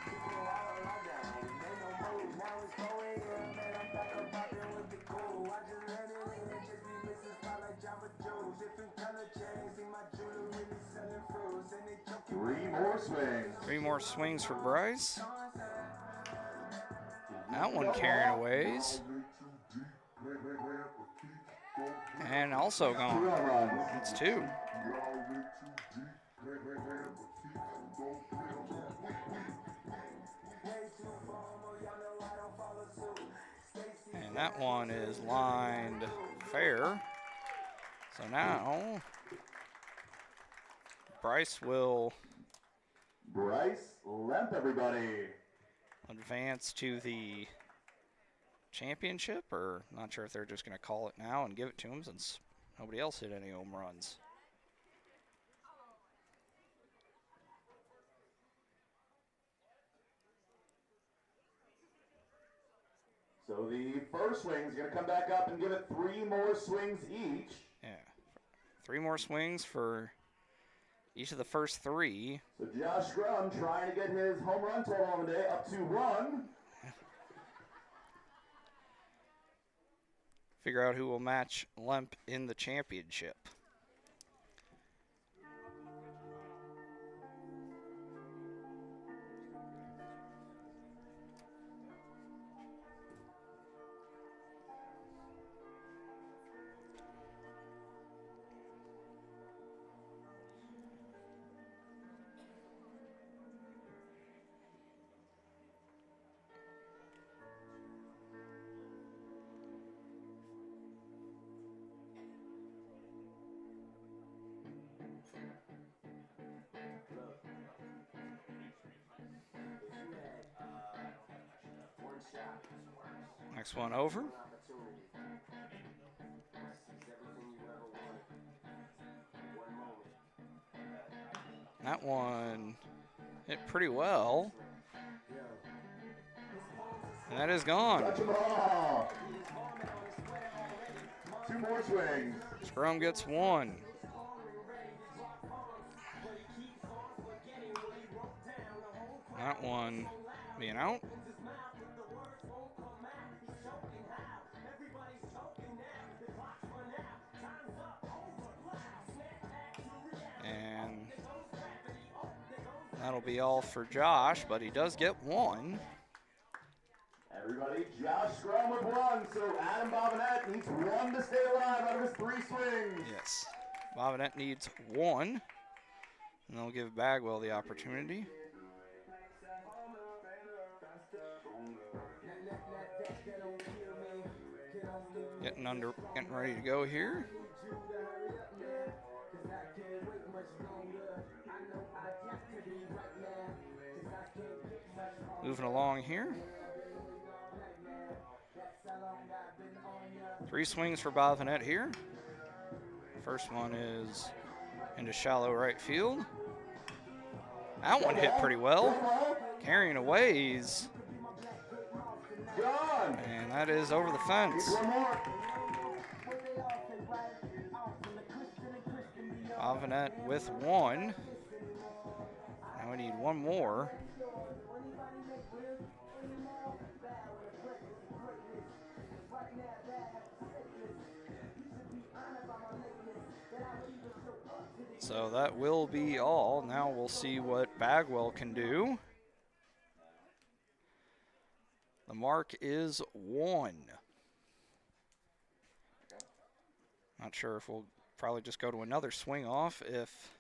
Three more swings for Bryce. That one carrying a ways. And also gone. It's two. And that one is lined fair. So now Bryce Lemp, everybody. Advance to the championship, or not sure if they're just going to call it now and give it to him since nobody else hit any home runs. So the first swing is going to come back up and give it 3 more swings each. Yeah, 3 more swings for each of the first 3. So Josh Grum trying to get his home run total on the day up to 1. Figure out who will match Lemp in the championship. Next one over. That one hit pretty well. And that is gone. Touch 'em all. 2 more swings. Scrum gets 1. That one being out. That'll be all for Josh, but he does get one. Everybody, Josh Scrum with one, so Adam Bobinet needs one to stay alive out of his 3 swings. Yes, Bobinet needs one, and they'll give Bagwell the opportunity. Getting ready to go here. Moving along here. 3 swings for Bobinet here. First one is into shallow right field. That one hit pretty well. Carrying aways. And that is over the fence. Bobinet with one. Now we need one more. So that will be all. Now we'll see what Bagwell can do. The mark is 1. Not sure if we'll probably just go to another swing off if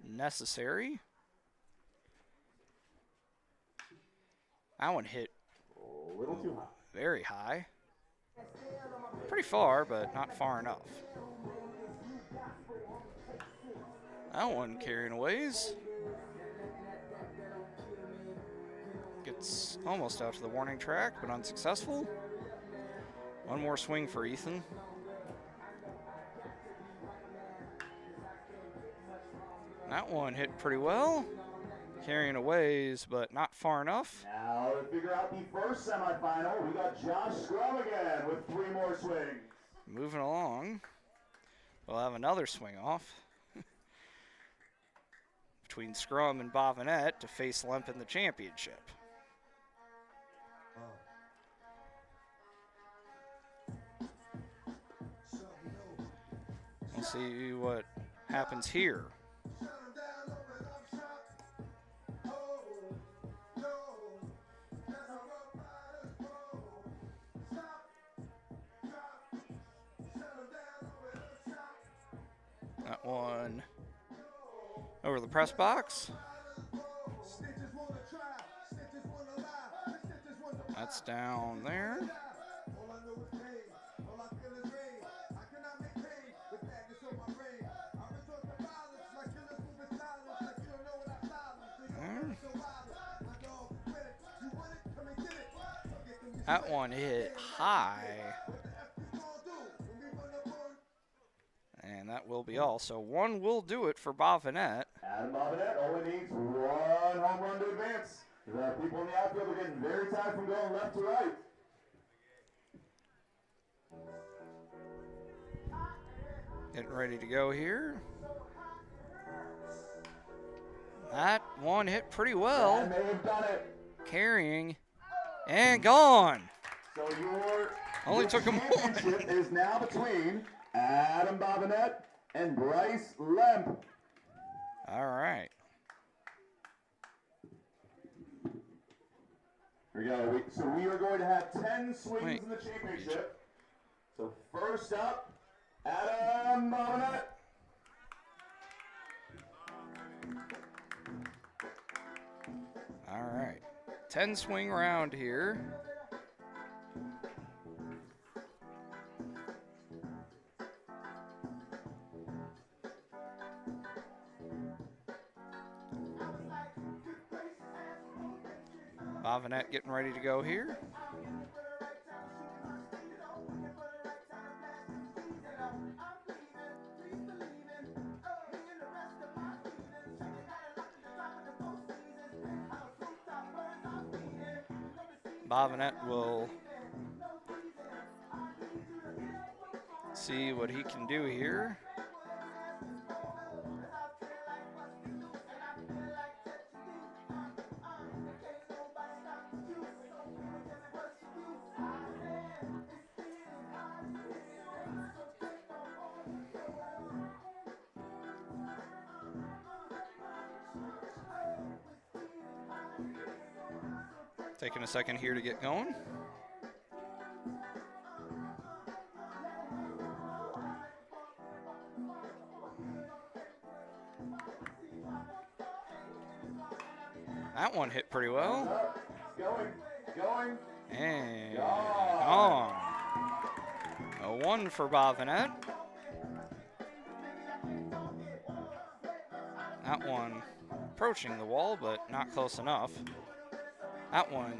necessary. That one hit A little too high. very high. Pretty far, but not far enough. That one carrying aways. Gets almost out to the warning track, but unsuccessful. One more swing for Ethan. That one hit pretty well. Carrying aways, but not far enough. Now to figure out the first semifinal, we got Josh Scrum again with 3 more swings. Moving along. We'll have another swing off between Scrum and Bobinet to face Lemp in the championship. We'll see what happens here. That one over the press box. That's down there. That one hit high. And that will be all. So one will do it for Bobinet. Adam Bobinet only needs 1 home run to advance. The people in the outfield are getting very tired from going left to right. Getting ready to go here. That one hit pretty well. That may have done it. Carrying and gone. So your Only took him one. championship is now between Adam Bobinet and Bryce Lemp. All right. Here we go. So we are going to have 10 swings in the championship. So first up, Adam Bobinet. All right. 10 swing round here. Bobinet getting ready to go here. Bobinet will see what he can do here. Taking a second here to get going. That one hit pretty well. Going. And gone. A 1 for Bobinet. That one approaching the wall, but not close enough. That one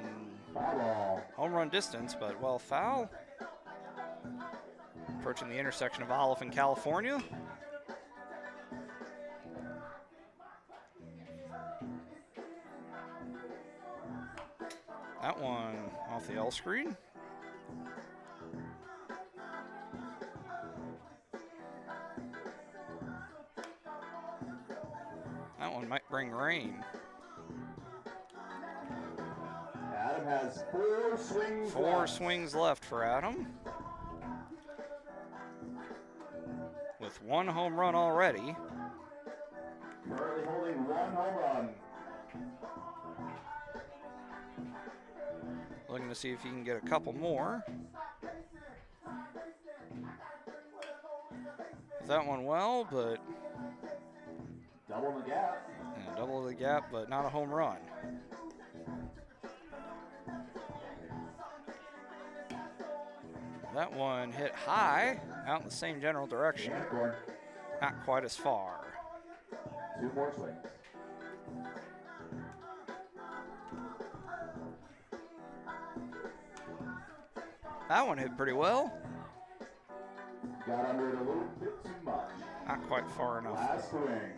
home run distance, but well, foul. Approaching the intersection of Olive and California. That one off the L screen. That one might bring rain. Adam has 4 swings. 4 swings left for Adam. With 1 home run already. Currently holding 1 home run. Looking to see if he can get a couple more. That one well, but Double the gap. yeah, double the gap, but not a home run. That one hit high, out in the same general direction. Not quite as far. 2 more swings. That one hit pretty well. Got under it a little bit too much. Not quite far enough. Last swing.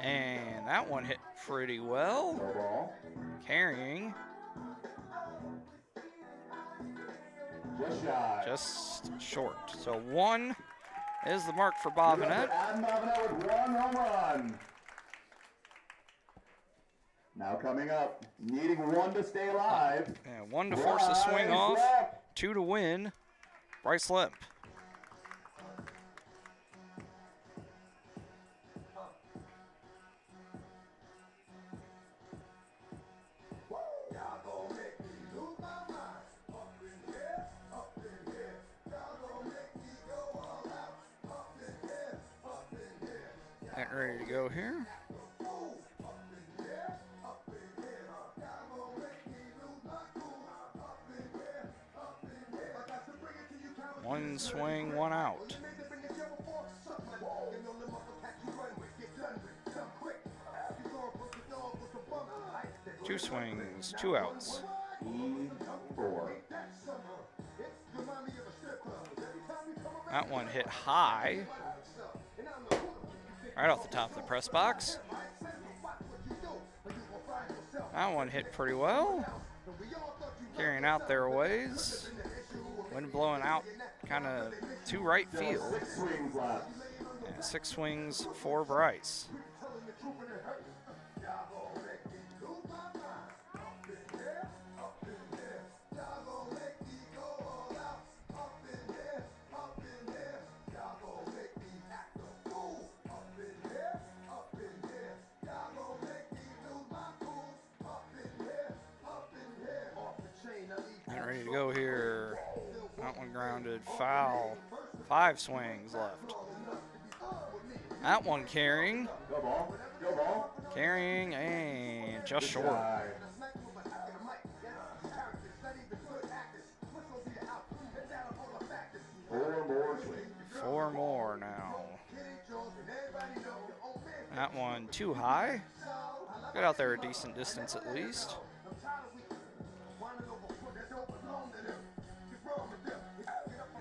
And that one hit pretty well. No ball. Carrying. Just shy. Just short. So 1 is the mark for Adam Bobinet. Bobinet with 1 home run. Now coming up, needing 1 to stay alive. And 1 to force the swing Bryce off. Lemp. 2 to win. Bryce Lemp. Getting ready to go here. One swing, 1 out. 2 swings, 2 outs. E4. That one hit high. Right off the top of the press box. That one hit pretty well. Carrying out their ways. Wind blowing out kind of to right field. 6 swings left. And 6 swings for Bryce. Getting ready to go here. That one grounded, foul. 5 swings left. That one carrying. Go ball. Go ball. Carrying and just short. Shy. 4 more swings. 4 more now. That one too high. Got out there a decent distance at least.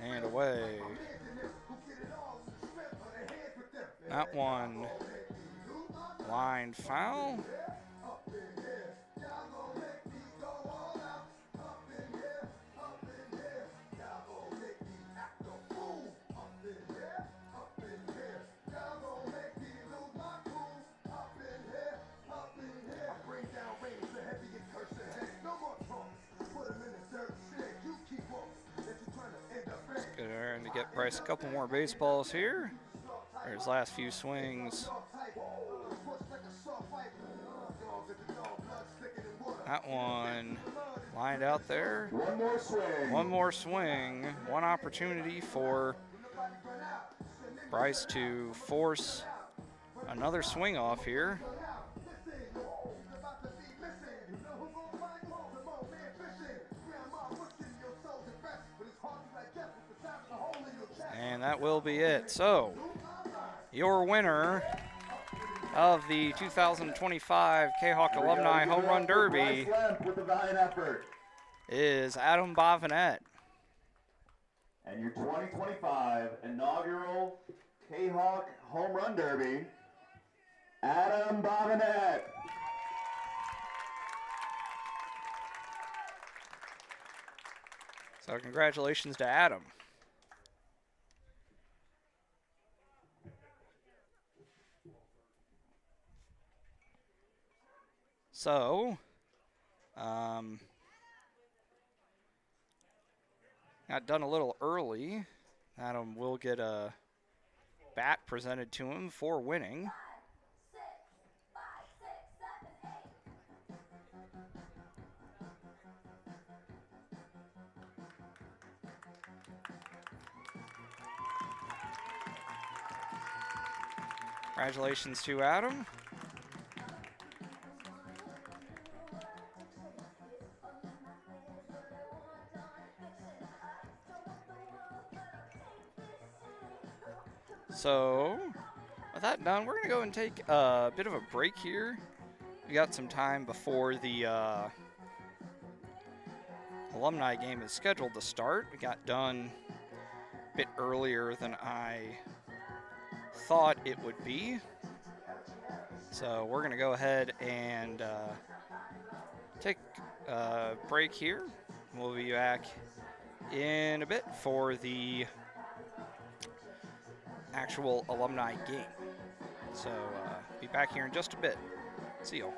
And away. That one line foul. Going to get Bryce a couple more baseballs here. There's last few swings. That one lined out there. One more swing. One more swing. One opportunity for Bryce to force another swing off here. And that will be it. So, your winner of the 2025 Kahok Alumni Home Run Derby With the valiant effort. is Adam Bovinet. And your 2025 inaugural Kahok Home Run Derby, Adam Bobinet. So congratulations to Adam. So, got done a little early. Adam will get a bat presented to him for winning. Congratulations to Adam. So, with that done, we're going to go and take a bit of a break here. We got some time before the alumni game is scheduled to start. We got done a bit earlier than I thought it would be. So we're going to go ahead and take a break here. We'll be back in a bit for the actual alumni game. So be back here in just a bit. See y'all.